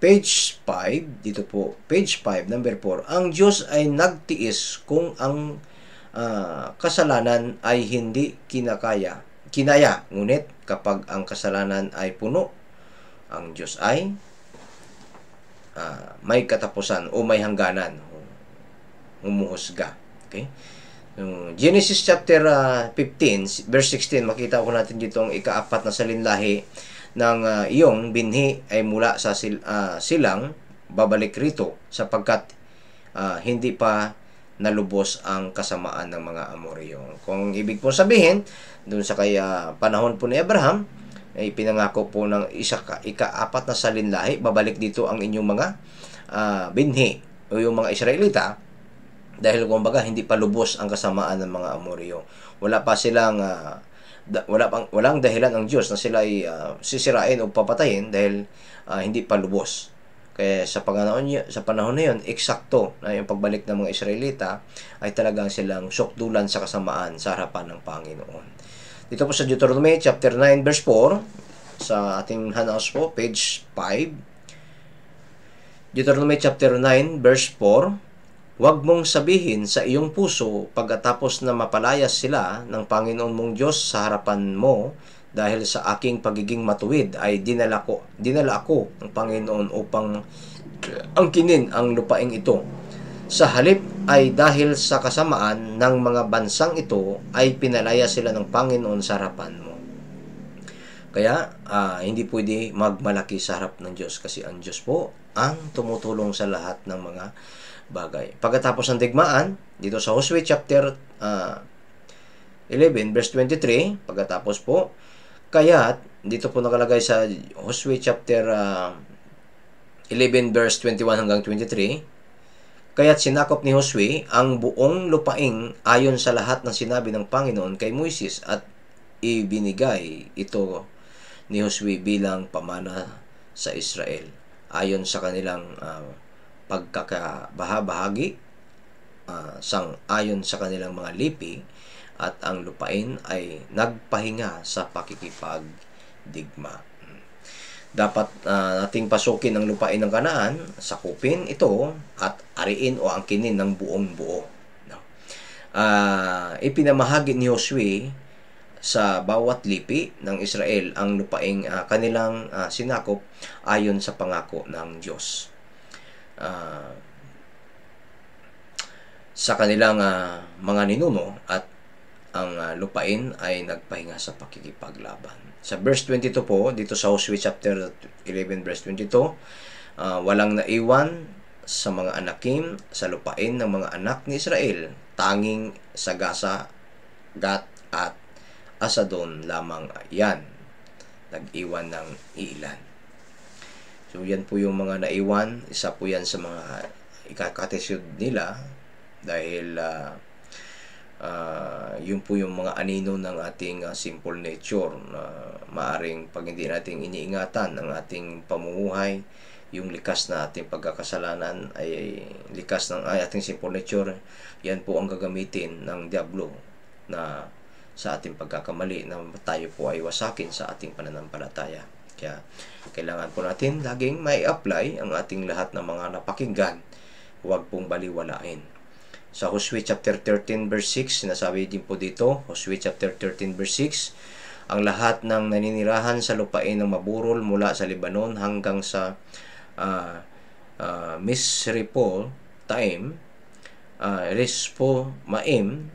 Page 5, dito po, page 5, number 4. Ang Diyos ay nagtiis kung ang kasalanan ay hindi kinaya. Ngunit kapag ang kasalanan ay puno, ang Diyos ay may katapusan o may hangganan. Umuhusga. Okay? Genesis chapter 15 verse 16, makita ko natin dito ang ika-4 na salinlahi ng iyong binhi ay mula sa silang babalik rito sapagkat hindi pa nalubos ang kasamaan ng mga Amoreo. Kung ibig po sabihin doon sa panahon po ni Abraham ay pinangako po ng ika-4 na salinlahi, babalik dito ang inyong mga binhi o yung mga Israelita. Dahil kumbaga hindi pa lubos ang kasamaan ng mga Amoreo. Wala pa silang walang dahilan ang Diyos na sila ay sisirain o papatayin dahil hindi pa lubos Kaya sa panahon na yun, eksakto na yung pagbalik ng mga Israelita ay talagang silang sukdulan sa kasamaan sa harapan ng Panginoon. Dito po sa Deuteronomy chapter 9 verse 4, sa ating handout po, page 5. Deuteronomy chapter 9 verse 4, huwag mong sabihin sa iyong puso pagkatapos na mapalayas sila ng Panginoon mong Diyos sa harapan mo, dahil sa aking pagiging matuwid ay dinala ako ng Panginoon upang angkinin ang lupaing ito. Sa halip ay dahil sa kasamaan ng mga bansang ito ay pinalaya sila ng Panginoon sa harapan mo. Kaya hindi pwede magmalaki sa harap ng Diyos, kasi ang Diyos po ang tumutulong sa lahat ng mga bagay. Pagkatapos ng digmaan, dito sa Joshua chapter 11 verse 23, pagkatapos po, kaya dito po nakalagay sa Joshua chapter 11 verse 21 hanggang 23, kaya't sinakop ni Josue ang buong lupaing ayon sa lahat ng sinabi ng Panginoon kay Moises, at ibinigay ito ni Josue bilang pamana sa Israel ayon sa kanilang pagkakabahagi, sang-ayon sa kanilang mga lipi, at ang lupain ay nagpahinga sa pakikipagdigma. Dapat nating pasukin ang lupain ng Kanaan, sakupin ito at ariin o angkinin ng buong buo. Ipinamahagi ni Josue sa bawat lipi ng Israel ang lupaing kanilang sinakop ayon sa pangako ng Diyos. Sa kanilang mga ninuno, at ang lupain ay nagpahinga sa pakikipaglaban. Sa verse 22 po, dito sa Joshua chapter 11 verse 22, walang naiwan sa mga anakim sa lupain ng mga anak ni Israel, tanging sa Gaza, Gat at Asadon lamang yan nag-iwan ng ilan. So yan po yung mga naiwan, isa po yan sa mga ikakatesod nila, dahil yun po yung mga anino ng ating simple nature na maaring pag hindi natin iniingatan ang ating pamumuhay, yung likas na ating pagkakasalanan ay likas ng ating simple nature, yan po ang gagamitin ng diablo na sa ating pagkakamali na tayo po ay wasakin sa ating pananampalataya. Kaya kailangan po natin laging may apply ang ating lahat ng mga napakinggan, huwag pong baliwalain. Sa Joshua chapter 13 verse 6, sinasabi din po dito, Joshua chapter 13 verse 6, ang lahat ng naninirahan sa lupain ng maburol mula sa Lebanon hanggang sa Misrepo Taim, Respo Maim,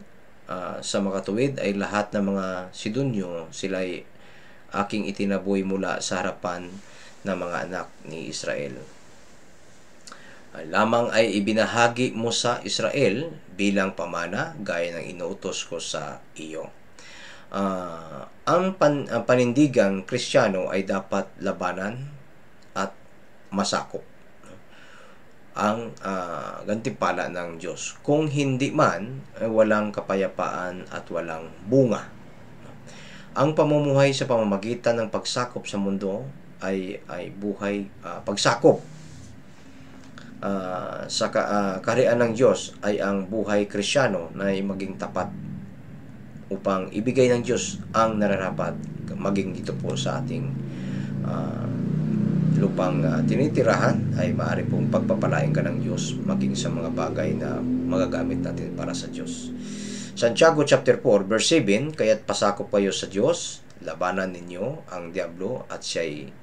sa makatuwid ay lahat ng mga Sidonyo, sila ay aking itinaboy mula sa harapan ng mga anak ni Israel. Lamang ay ibinahagi mo sa Israel bilang pamana gaya ng inuutos ko sa iyo. Ang panindigang Kristiyano ay dapat labanan at masakop ang gantimpala ng Diyos. Kung hindi man, walang kapayapaan at walang bunga. Ang pamumuhay sa pamamagitan ng pagsakop sa mundo ay buhay pagsakop sa kaharian ng Diyos ay ang buhay Kristiyano na ay maging tapat upang ibigay ng Diyos ang nararapat maging dito po sa ating lupang tinitirahan, ay maaari pong pagpapalain ka ng Diyos maging sa mga bagay na magagamit natin para sa Diyos. Santiago chapter 4 verse 7, kaya't pasakop kayo sa Diyos, labanan ninyo ang diablo at siya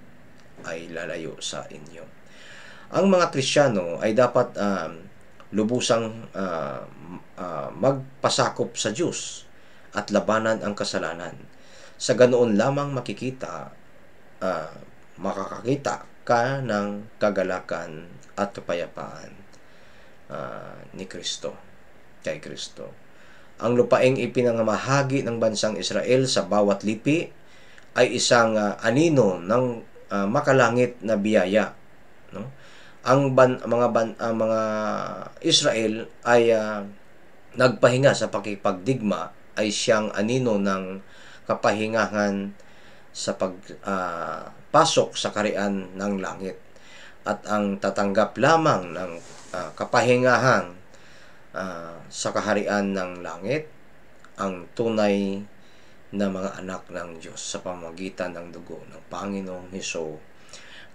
ay lalayo sa inyo. Ang mga Kristiyano ay dapat lubusang magpasakop sa Diyos at labanan ang kasalanan. Sa ganoon lamang makakakita ka ng kagalakan at kapayapaan ni Kristo, kay Kristo. Ang lupaing ipinangamahagi ng bansang Israel sa bawat lipi ay isang anino ng makalangit na biyaya, no? Ang mga Israel ay nagpahinga sa pakipagdigma ay siyang anino ng kapahingahan sa pagpasok sa kaharian ng langit. at ang tatanggap lamang ng kapahingahan sa kaharian ng langit ang tunay na mga anak ng Diyos sa pamamagitan ng dugo ng Panginoong Hesus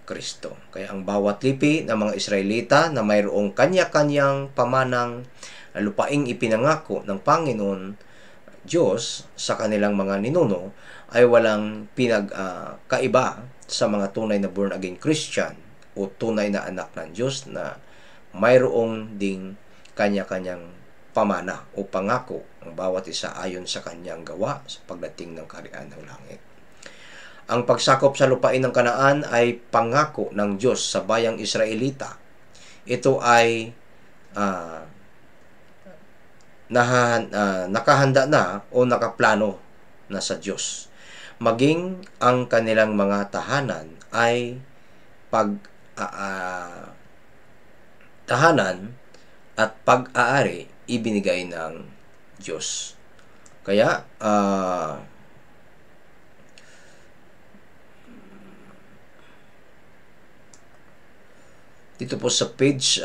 Kristo. Kaya ang bawat lipi ng mga Israelita na mayroong kanya-kanyang pamanang lupaing ipinangako ng Panginoon Diyos sa kanilang mga ninuno ay walang pinagkaiba sa mga tunay na born again Christian o tunay na anak ng Diyos na mayroong ding kanya-kanyang pamana o pangako ang bawat isa ayon sa kanyang gawa sa pagdating ng kaharian ng langit. Ang pagsakop sa lupain ng Kanaan ay pangako ng Diyos sa bayang Israelita. Ito ay nakahanda na o nakaplano na sa Diyos. Maging ang kanilang mga tahanan ay tahanan at pag-aari ibinigay ng Diyos. Kaya dito po sa page 6,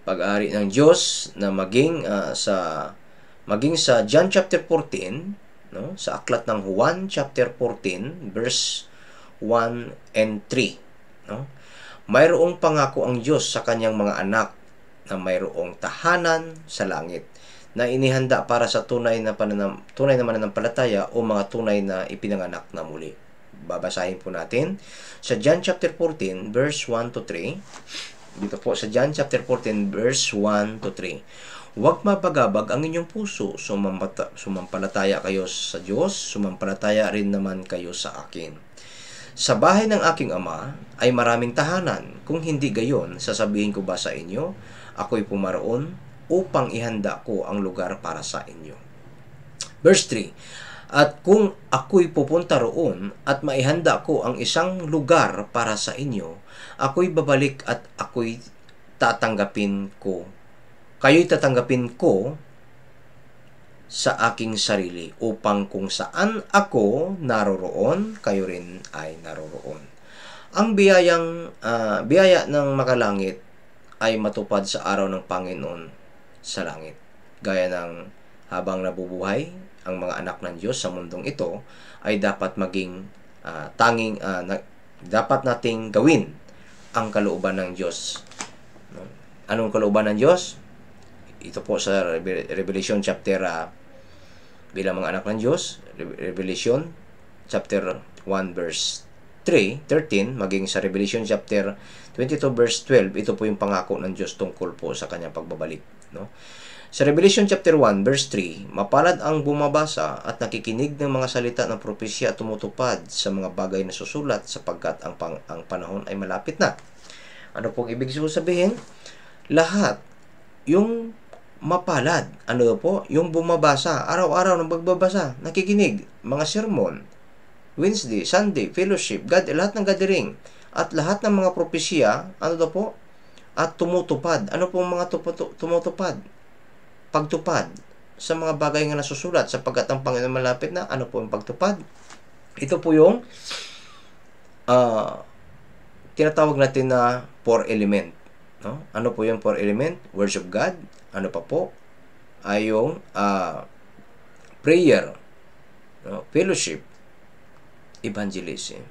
pag-aari ng Diyos na maging sa John chapter 14, no, sa aklat ng Juan chapter 14 verse 1 and 3, no. Mayroong pangako ang Diyos sa kanyang mga anak na mayroong tahanan sa langit na inihanda para sa tunay na mananampalataya o mga tunay na ipinanganak na muli. Babasahin po natin sa John chapter 14 verse 1 to 3. Dito po sa John chapter 14 verse 1 to 3. Huwag mapagabag ang inyong puso, sumampalataya kayo sa Diyos, sumampalataya rin naman kayo sa akin. Sa bahay ng aking ama ay maraming tahanan. Kung hindi gayon, sasabihin ko ba sa inyo, ako'y pumaroon upang ihanda ko ang lugar para sa inyo. Verse 3. At kung ako'y pupunta roon at maihanda ko ang isang lugar para sa inyo, ako'y babalik at ako'y tatanggapin ko. Kayo'y tatanggapin ko sa aking sarili upang kung saan ako naroroon, kayo rin ay naroroon. Ang biyaya ng makalangit ay matupad sa araw ng Panginoon sa langit. Gaya ng habang nabubuhay ang mga anak ng Diyos sa mundong ito ay dapat maging dapat nating gawin ang kalooban ng Diyos. Anong kalooban ng Diyos? Ito po sa Revelation chapter bilang mga anak ng Diyos, Revelation chapter 1 verse 13, maging sa Revelation chapter 22 verse 12, ito po yung pangako ng Diyos tungkol po sa kanyang pagbabalik, no? Sa Revelation chapter 1 verse 3, mapalad ang bumabasa at nakikinig ng mga salita ng propesya at tumutupad sa mga bagay na susulat sapagkat ang panahon ay malapit na. Ano pong ibig sabihin? Lahat yung mapalad, ano po? Yung bumabasa, araw-araw ng pagbabasa, nakikinig, mga sermon, Wednesday, Sunday, fellowship, lahat ng gathering, at lahat ng mga propesya, ano daw po? At tumutupad. Ano pong mga tumutupad? Pagtupad sa mga bagay nga nasusulat sapagkat ang Panginoon malapit na. Ano po yung pagtupad? Ito po yung tinatawag natin na 4 element. No? Ano po yung 4 element? Words of God. Ano pa po? Ay yung prayer, no? Fellowship, evangelism.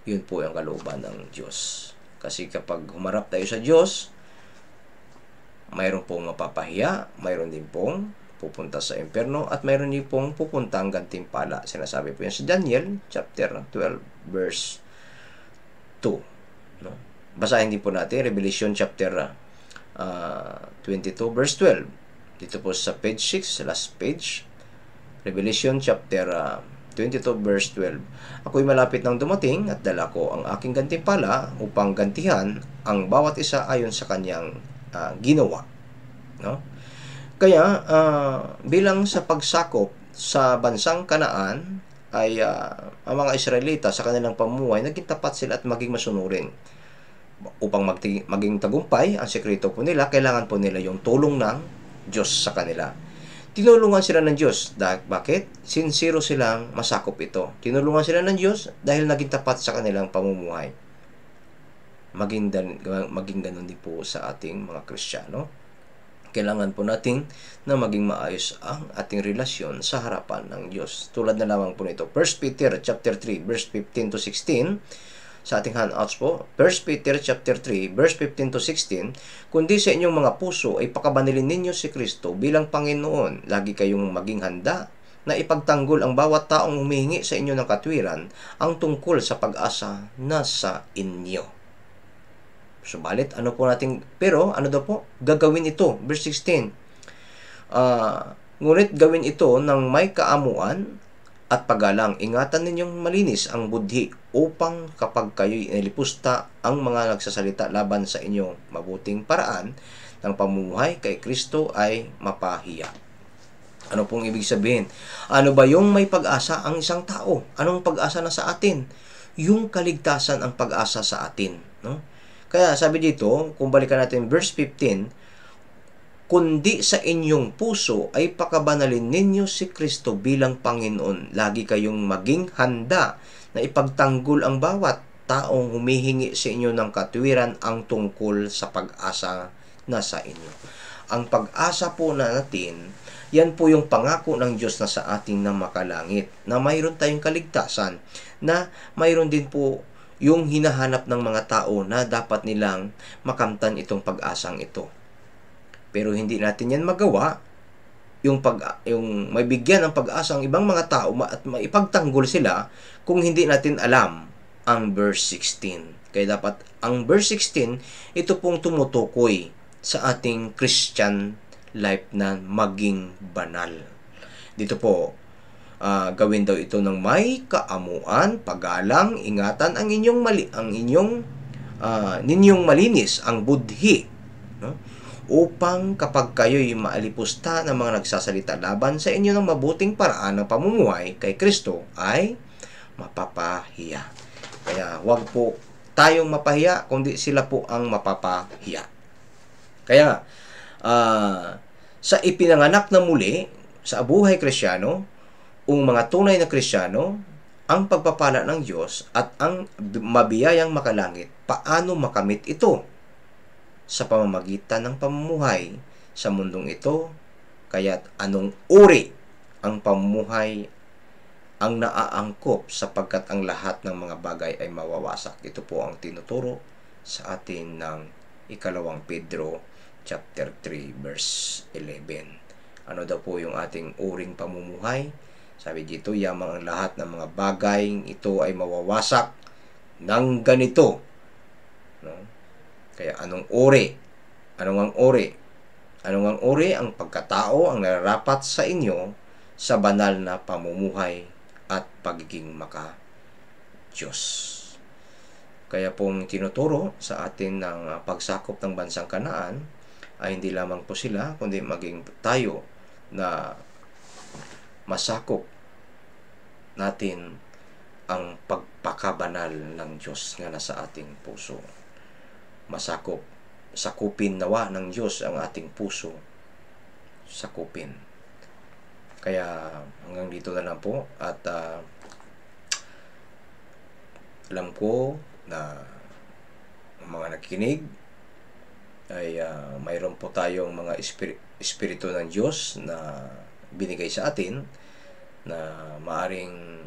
Yun po yung kalooban ng Diyos. Kasi kapag humarap tayo sa Diyos, mayroon pong mapapahiya, mayroon din pong pupunta sa impyerno, at mayroon din pong pupuntang gantimpala. Sinasabi po yan sa Daniel chapter 12 verse 2. No? Basahin din po natin Revelation chapter 22 verse 12. Dito po sa page 6, last page, Revelation chapter 22 verse 12. Ako'y malapit nang dumating at dala ko ang aking gantimpala upang gantihan ang bawat isa ayon sa kanyang ginawa. No? Kaya bilang sa pagsakop sa bansang Kanaan ay ang mga Israelita sa kanilang pamumuhay naging tapat sila at maging masunurin. Upang maging tagumpay ang sekreto po nila, kailangan po nila yung tulong ng Diyos sa kanila. tinulungan sila ng Diyos. Bakit? Sincero silang masakop ito. Tinulungan sila ng Diyos dahil naging tapat sa kanilang pamumuhay. Maging ganun din po sa ating mga Kristiyano. Kailangan po natin na maging maayos ang ating relasyon sa harapan ng Diyos. Tulad na lamang po nito, 1 Peter chapter 3, verse 15 to 16, sa ating handouts po, 1 Peter chapter 3, verse 15 to 16, kundi sa inyong mga puso ay pakabanilin ninyo si Kristo bilang Panginoon. Lagi kayong maging handa na ipagtanggol ang bawat taong humihingi sa inyo ng katwiran ang tungkol sa pag-asa na sa inyo. Subalit, pero ano daw po? Gagawin ito, verse 16. Ngunit gawin ito ng may kaamuan at paggalang. Ingatan ninyong malinis ang budhi upang kapag kayo'y inilipusta ang mga nagsasalita laban sa inyong mabuting paraan ng pamumuhay kay Kristo ay mapahiya. Ano pong ibig sabihin? Ano ba yung may pag-asa ang isang tao? Anong pag-asa na sa atin? Yung kaligtasan ang pag-asa sa atin, no? Kaya sabi dito, kung balikan natin verse 15, kundi sa inyong puso ay pakabanalin ninyo si Kristo bilang Panginoon. Lagi kayong maging handa na ipagtanggol ang bawat taong humihingi sa inyo ng katwiran ang tungkol sa pag-asa na sa inyo. Ang pag-asa po natin, yan po yung pangako ng Diyos na sa ating na makalangit, na mayroon tayong kaligtasan, na mayroon din po yung hinahanap ng mga tao na dapat nilang makamtan itong pag-asang ito. Pero hindi natin yan magawa, yung maibigyan ng pag-asa ang ibang mga tao at maipagtanggol sila kung hindi natin alam ang verse 16. Kaya dapat ang verse 16, ito pong tumutukoy sa ating Christian life na maging banal. Dito po, gawin daw ito ng may kaamuan, paggalang, ingatan ang ninyong malinis ang budhi, no? Upang kapag kayo'y maalipusta ng mga nagsasalita laban sa inyo ng mabuting paraan ng pamumuhay kay Kristo ay mapapahiya. Kaya wag po tayong mapahiya, kundi sila po ang mapapahiya. Kaya sa ipinanganak na muli sa buhay Kristiyano, mga tunay na Kristiyano, ang pagpapala ng Diyos at ang mabiyayang makalangit, paano makamit ito? Sa pamamagitan ng pamumuhay sa mundong ito. Kaya't anong uri ang pamumuhay ang naaangkop sapagkat ang lahat ng mga bagay ay mawawasak. Ito po ang tinuturo sa atin ng 2 Pedro chapter 3 verse 11. Ano daw po yung ating uring pamumuhay? Sabi dito, yamang ang lahat ng mga bagay ito ay mawawasak ng ganito, no? Kaya anong uri? Anong ang uri? Anong ang uri? Ang pagkatao ang nararapat sa inyo sa banal na pamumuhay at pagiging maka-Diyos. Kaya pong tinuturo sa atin ng pagsakop ng bansang Kanaan ay hindi lamang po sila, kundi maging tayo na masakop natin ang pagpakabanal ng Diyos nga nasa ating puso. Sakupin nawa ng Diyos ang ating puso. Sakupin. Kaya hanggang dito na lang po at alam ko na mga nakikinig ay mayroon po tayong mga espiritu ng Diyos na binigay sa atin na maaring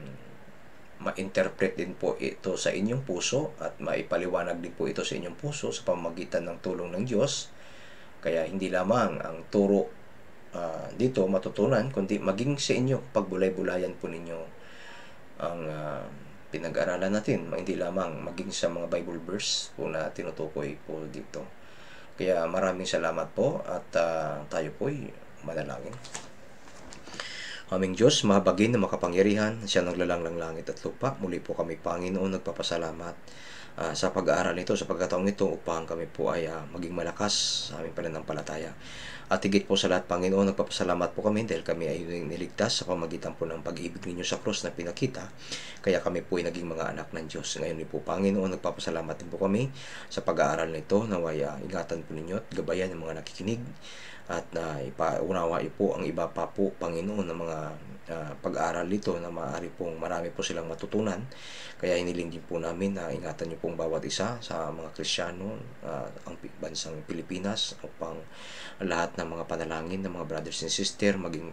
ma-interpret din po ito sa inyong puso at maipaliwanag din po ito sa inyong puso sa pamamagitan ng tulong ng Diyos. Kaya hindi lamang ang turo dito matutunan, kundi maging sa inyo, pagbulay-bulayan po ninyo ang pinag-aralan natin. Hindi lamang maging sa mga Bible verse po na tinutukoy po dito. Kaya maraming salamat po at tayo po'y manalangin. Aming Diyos, mahabagin na makapangyarihan, siya naglalang ng langit at lupa. Muli po kami, Panginoon, nagpapasalamat sa pag-aaral nito, sa pagkataong ito, upang kami po ay maging malakas sa aming pananampalataya. At higit po sa lahat, Panginoon, nagpapasalamat po kami dahil kami ay niligtas sa pamagitan po ng pag-ibig ninyo sa krus na pinakita. Kaya kami po ay naging mga anak ng Diyos. Ngayon po, Panginoon, nagpapasalamat din po kami sa pag-aaral nito. Naway ingatan po ninyo at gabayan ng mga nakikinig. at ipaunawa po ang iba pa po, Panginoon, ng mga pag-aaral dito na maaari pong marami po silang matutunan. Kaya hiniling din po namin na ingatan niyo pong bawat isa sa mga Kristiyano, ang bansang Pilipinas, upang lahat ng mga panalangin ng mga brothers and sister maging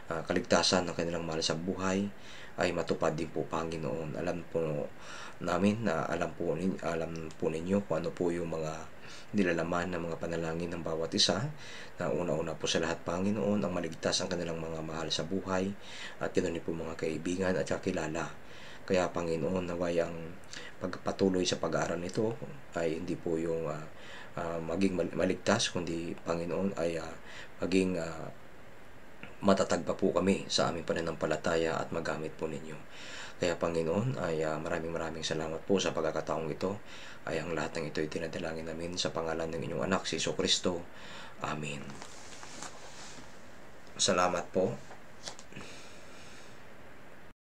kaligtasan ng kanilang mahal sa buhay ay matupad din po, Panginoon. Alam po namin na alam po ninyo kung ano po yung mga nilalaman ng mga panalangin ng bawat isa, na una-una po sa lahat, Panginoon, ang maligtas ang kanilang mga mahal sa buhay at ganoon po mga kaibigan at kakilala. Kaya, Panginoon, naway ang pagpatuloy sa pag-aaral nito ay hindi po yung maging maligtas, kundi, Panginoon, ay maging matatag pa po kami sa aming pananampalataya at magamit po ninyo. Kaya, Panginoon, ay maraming salamat po sa pagkakataong ito. Ay ang lahat ng ito ay tinadalangin namin sa pangalan ng inyong anak, si Jesucristo. Amen. Salamat po.